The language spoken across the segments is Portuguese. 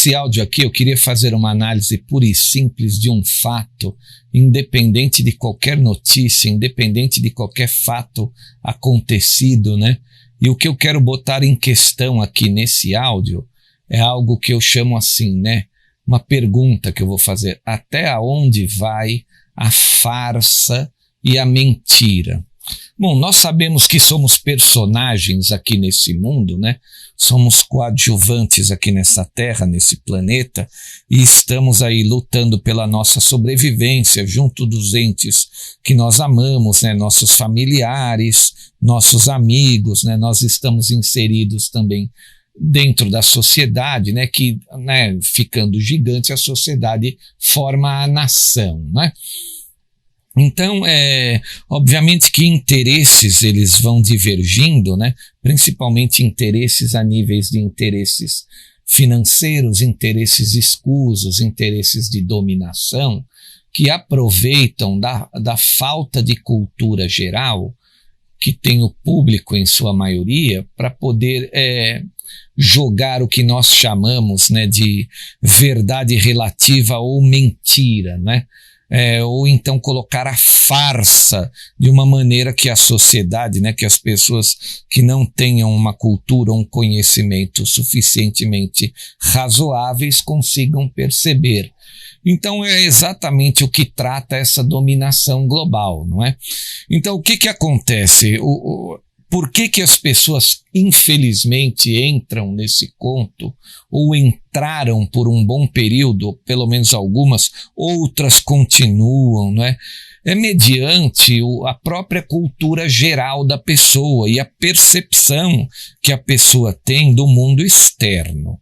nesse áudio aqui eu queria fazer uma análise pura e simples de um fato, independente de qualquer notícia, independente de qualquer fato acontecido, né? E o que eu quero botar em questão aqui nesse áudio é algo que eu chamo assim, né? Uma pergunta que eu vou fazer: até onde vai a farsa e a mentira? Bom, nós sabemos que somos personagens aqui nesse mundo, né? Somos coadjuvantes aqui nessa terra, nesse planeta, e estamos aí lutando pela nossa sobrevivência junto dos entes que nós amamos, né? Nossos familiares, nossos amigos, né? Nós estamos inseridos também dentro da sociedade, né? Que, né, ficando gigante, a sociedade forma a nação, né? Então, obviamente que interesses eles vão divergindo, né? Principalmente interesses a níveis de interesses financeiros, interesses escusos, interesses de dominação, que aproveitam da falta de cultura geral que tem o público em sua maioria para poder jogar o que nós chamamos, né, de verdade relativa ou mentira, né? Ou então colocar a farsa de uma maneira que a sociedade, né, que as pessoas que não tenham uma cultura, um conhecimento suficientemente razoáveis consigam perceber. Então é exatamente o que trata essa dominação global, não é? Então o que acontece? Por que as pessoas, infelizmente, entram nesse conto, ou entraram por um bom período, pelo menos algumas, outras continuam, não é? É mediante a própria cultura geral da pessoa e a percepção que a pessoa tem do mundo externo.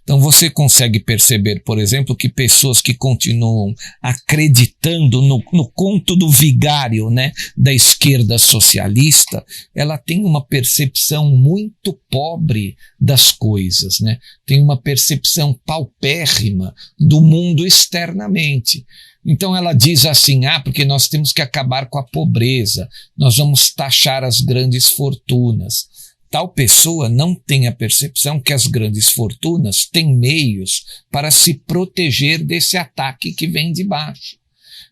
Então você consegue perceber, por exemplo, que pessoas que continuam acreditando no conto do vigário, né, da esquerda socialista, ela tem uma percepção muito pobre das coisas, né? Tem uma percepção paupérrima do mundo externamente. Então ela diz assim, porque nós temos que acabar com a pobreza, nós vamos taxar as grandes fortunas. Tal pessoa não tem a percepção que as grandes fortunas têm meios para se proteger desse ataque que vem de baixo.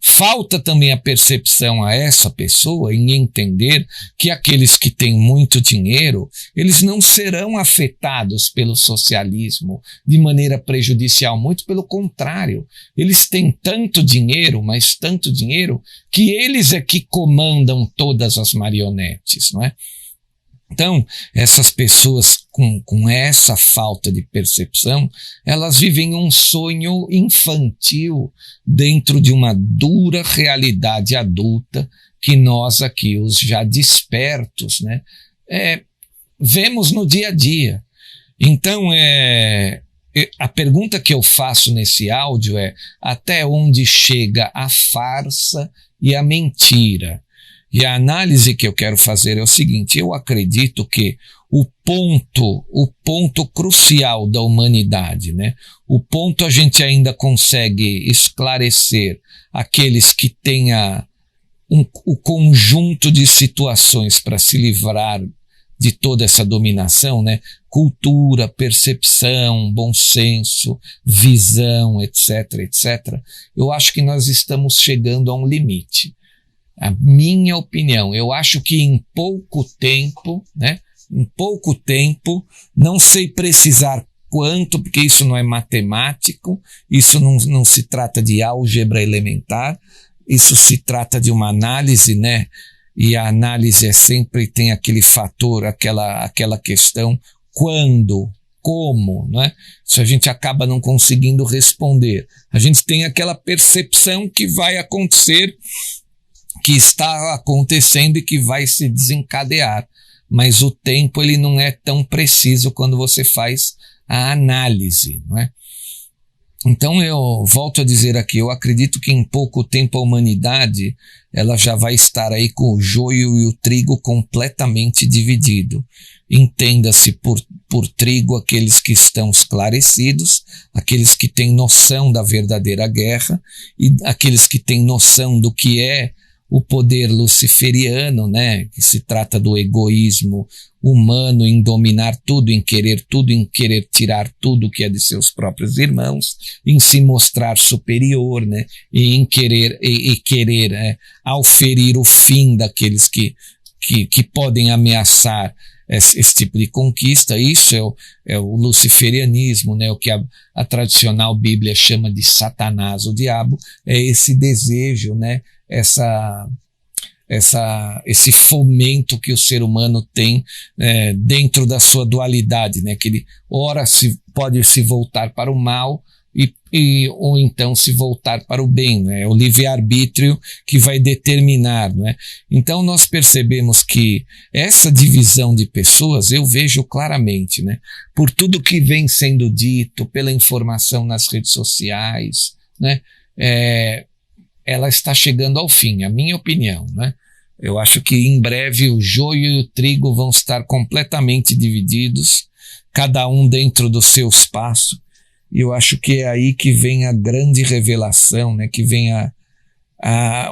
Falta também a percepção a essa pessoa em entender que aqueles que têm muito dinheiro, eles não serão afetados pelo socialismo de maneira prejudicial, muito pelo contrário. Eles têm tanto dinheiro, mas tanto dinheiro, que eles é que comandam todas as marionetes, não é? Então, essas pessoas com essa falta de percepção, elas vivem um sonho infantil dentro de uma dura realidade adulta que nós aqui, os já despertos, né, vemos no dia a dia. Então, a pergunta que eu faço nesse áudio é: até onde chega a farsa e a mentira? E a análise que eu quero fazer é o seguinte: eu acredito que o ponto crucial da humanidade, né? O ponto a gente ainda consegue esclarecer aqueles que tenha o conjunto de situações para se livrar de toda essa dominação, né? Cultura, percepção, bom senso, visão, etc, etc. Eu acho que nós estamos chegando a um limite. A minha opinião, eu acho que em pouco tempo, né? Em pouco tempo, não sei precisar quanto, porque isso não é matemático, isso não se trata de álgebra elementar, isso se trata de uma análise, né? E a análise sempre tem aquele fator, aquela questão, quando, como, né? Isso a gente acaba não conseguindo responder. A gente tem aquela percepção que vai acontecer, que está acontecendo e que vai se desencadear. Mas o tempo ele não é tão preciso quando você faz a análise, não é? Então eu volto a dizer aqui, eu acredito que em pouco tempo a humanidade ela já vai estar aí com o joio e o trigo completamente dividido. Entenda-se por trigo aqueles que estão esclarecidos, aqueles que têm noção da verdadeira guerra e aqueles que têm noção do que é o poder luciferiano, né, que se trata do egoísmo humano em dominar tudo, em querer tirar tudo que é de seus próprios irmãos, em se mostrar superior, né, e em querer auferir o fim daqueles que podem ameaçar esse tipo de conquista. Isso é o luciferianismo, né? O que a tradicional Bíblia chama de Satanás, o diabo, é esse desejo, né? Esse fomento que o ser humano tem dentro da sua dualidade, né? Que ele ora pode se voltar para o mal, ou então se voltar para o bem, né? É o livre-arbítrio que vai determinar, né? Então nós percebemos que essa divisão de pessoas eu vejo claramente, né? Por tudo que vem sendo dito, pela informação nas redes sociais, né? Ela está chegando ao fim, a minha opinião, né? Eu acho que em breve o joio e o trigo vão estar completamente divididos, cada um dentro do seu espaço. E eu acho que é aí que vem a grande revelação, né? Que vem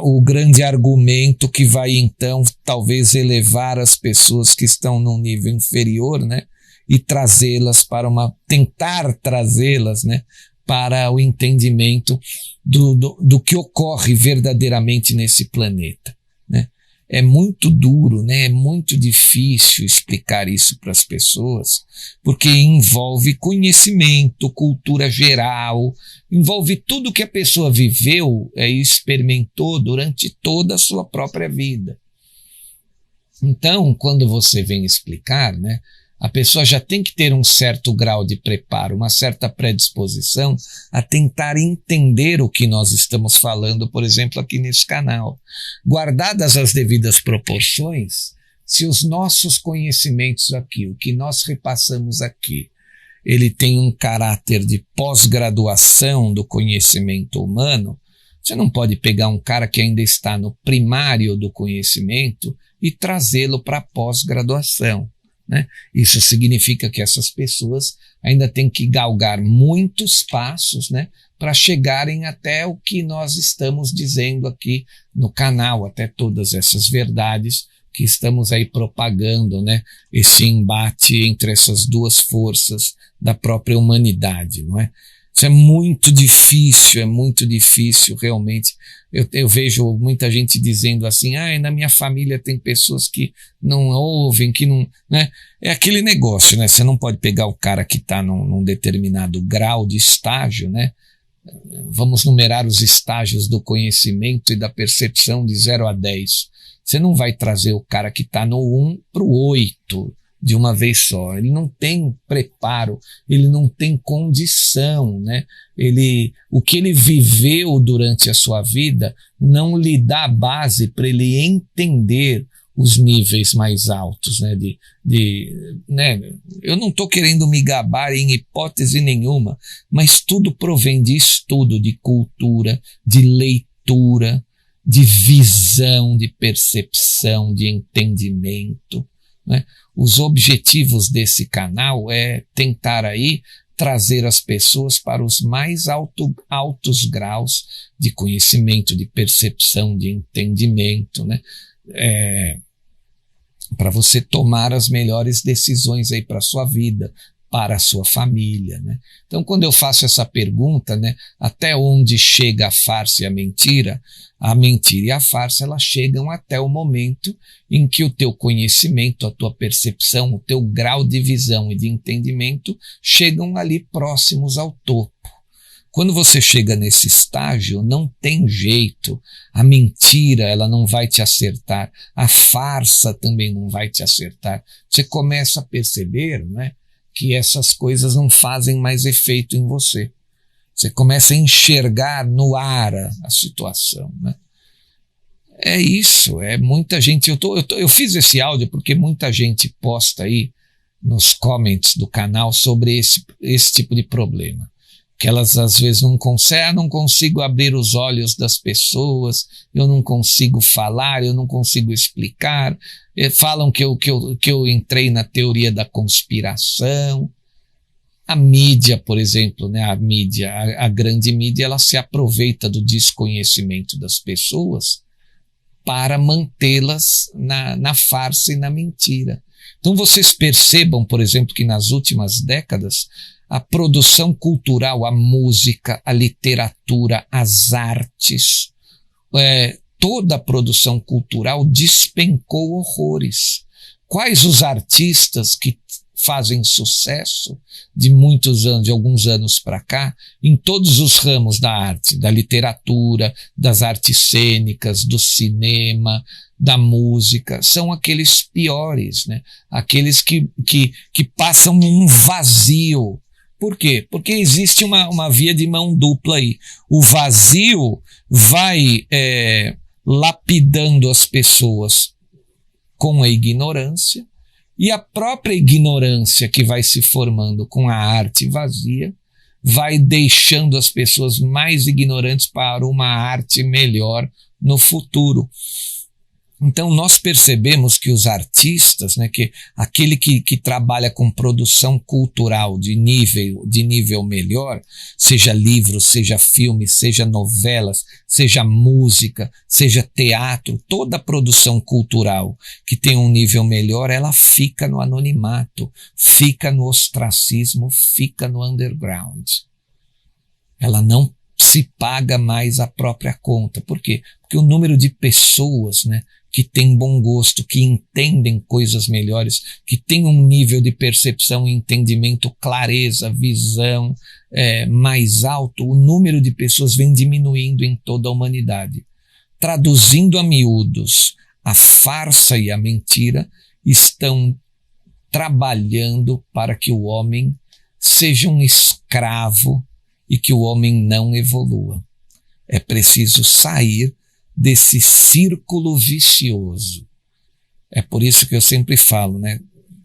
o grande argumento que vai então talvez elevar as pessoas que estão num nível inferior, né? E tentar trazê-las, né? Para o entendimento do que ocorre verdadeiramente nesse planeta, né? É muito duro, né? É muito difícil explicar isso para as pessoas, porque envolve conhecimento, cultura geral, envolve tudo que a pessoa viveu e experimentou durante toda a sua própria vida. Então, quando você vem explicar, né? A pessoa já tem que ter um certo grau de preparo, uma certa predisposição a tentar entender o que nós estamos falando, por exemplo, aqui nesse canal. Guardadas as devidas proporções, se os nossos conhecimentos aqui, o que nós repassamos aqui, ele tem um caráter de pós-graduação do conhecimento humano, você não pode pegar um cara que ainda está no primário do conhecimento e trazê-lo para a pós-graduação, né? Isso significa que essas pessoas ainda têm que galgar muitos passos, né, para chegarem até o que nós estamos dizendo aqui no canal, até todas essas verdades que estamos aí propagando, né, esse embate entre essas duas forças da própria humanidade, não é? Isso é muito difícil realmente. Eu vejo muita gente dizendo assim, na minha família tem pessoas que não ouvem, que não, né? É aquele negócio, né? Você não pode pegar o cara que está num determinado grau de estágio, né? Vamos numerar os estágios do conhecimento e da percepção de 0 a 10. Você não vai trazer o cara que está no 1 para o 8 de uma vez só. Ele não tem preparo, ele não tem condição, né? O que ele viveu durante a sua vida não lhe dá base para ele entender os níveis mais altos, né? Né? Eu não estou querendo me gabar em hipótese nenhuma, mas tudo provém de estudo, de cultura, de leitura, de visão, de percepção, de entendimento, né? Os objetivos desse canal é tentar aí trazer as pessoas para os mais altos graus de conhecimento, de percepção, de entendimento, né? Para você tomar as melhores decisões aí para a sua vida, para a sua família, né? Então, quando eu faço essa pergunta, né, até onde chega a farsa e a mentira e a farsa, elas chegam até o momento em que o teu conhecimento, a tua percepção, o teu grau de visão e de entendimento chegam ali próximos ao topo. Quando você chega nesse estágio, não tem jeito. A mentira, ela não vai te acertar. A farsa também não vai te acertar. Você começa a perceber, né, que essas coisas não fazem mais efeito em você. Você começa a enxergar no ar a situação, né? É isso, muita gente. Eu fiz esse áudio porque muita gente posta aí nos comments do canal sobre esse tipo de problema. Que elas às vezes não consigo abrir os olhos das pessoas, eu não consigo falar, eu não consigo explicar. Falam que eu entrei na teoria da conspiração. A mídia, por exemplo, né, a grande mídia, ela se aproveita do desconhecimento das pessoas para mantê-las na farsa e na mentira. Então vocês percebam, por exemplo, que nas últimas décadas a produção cultural, a música, a literatura, as artes, toda a produção cultural despencou horrores. Quais os artistas que fazem sucesso de muitos anos, de alguns anos para cá, em todos os ramos da arte, da literatura, das artes cênicas, do cinema, da música, são aqueles piores, né? Aqueles que passam um vazio. Por quê? Porque existe uma via de mão dupla aí. O vazio vai lapidando as pessoas com a ignorância, e a própria ignorância que vai se formando com a arte vazia vai deixando as pessoas mais ignorantes para uma arte melhor no futuro. Então nós percebemos que os artistas, né, que aquele que trabalha com produção cultural de nível melhor, seja livros, seja filmes, seja novelas, seja música, seja teatro, toda produção cultural que tem um nível melhor, ela fica no anonimato, fica no ostracismo, fica no underground. Ela não se paga mais a própria conta. Por quê? Porque o número de pessoas, né, que têm bom gosto, que entendem coisas melhores, que têm um nível de percepção e entendimento, clareza, visão mais alto, o número de pessoas vem diminuindo em toda a humanidade. Traduzindo a miúdos, a farsa e a mentira estão trabalhando para que o homem seja um escravo e que o homem não evolua. É preciso sair desse círculo vicioso. É por isso que eu sempre falo, né,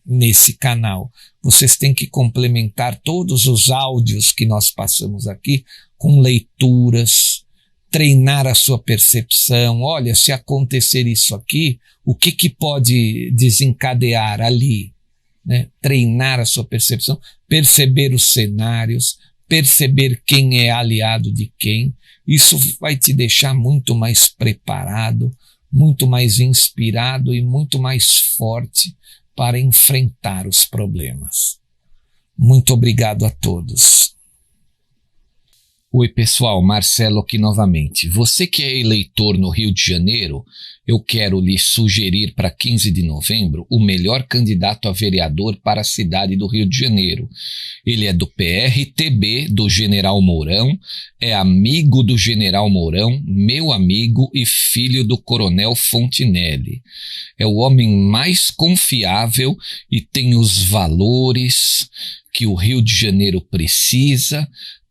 nesse canal, vocês têm que complementar todos os áudios que nós passamos aqui com leituras, treinar a sua percepção. Olha, se acontecer isso aqui, o que pode desencadear ali? Né? Treinar a sua percepção, perceber os cenários, perceber quem é aliado de quem. Isso vai te deixar muito mais preparado, muito mais inspirado e muito mais forte para enfrentar os problemas. Muito obrigado a todos. Oi pessoal, Marcelo aqui novamente. Você que é eleitor no Rio de Janeiro, eu quero lhe sugerir para 15 de novembro o melhor candidato a vereador para a cidade do Rio de Janeiro. Ele é do PRTB, do General Mourão, é amigo do General Mourão, meu amigo e filho do Coronel Fontinelli. É o homem mais confiável e tem os valores que o Rio de Janeiro precisa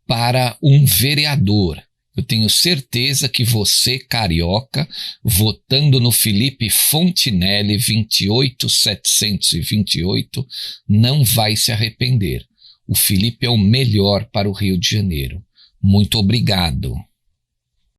para um vereador. Eu tenho certeza que você, carioca, votando no Felipe Fontinelli 28728, não vai se arrepender. O Felipe é o melhor para o Rio de Janeiro. Muito obrigado.